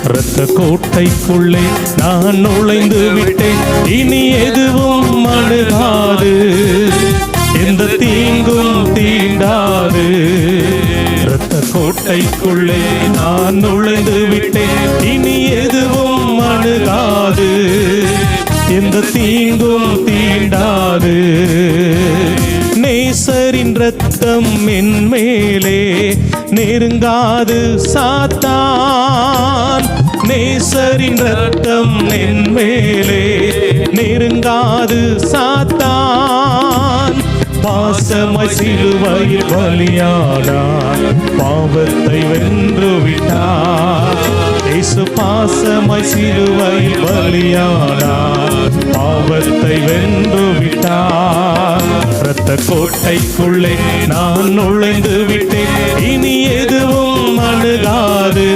இரத்த கோட்டைக்குள்ளே நான் நுழைந்து விட்டேன், இனி எதுவும் அணுகாது, எந்த தீங்கும் தீண்டாது. இரத்த கோட்டைக்குள்ளே நான் நுழைந்து விட்டேன், இனி எதுவும் அணுகாது, எந்த தீங்கும் தீண்டாது. நேசரின் இரத்தம் என் மேலே நெருங்காது சாத்தான், நேசரின் இரத்தம் என் மேலே நெருங்காது சாத்தான். பாசமாய் சிலுவையில் பலியானார், பாவத்தை வென்று விட்டார். இயேசு பாசமாய் சிலுவையில் பலியானார், பாவத்தை வென்று விட்டார். இரத்த கோட்டைக்குள்ளே நான் நுழைந்து விட்டேன், இனி எதுவும் அணுகாது,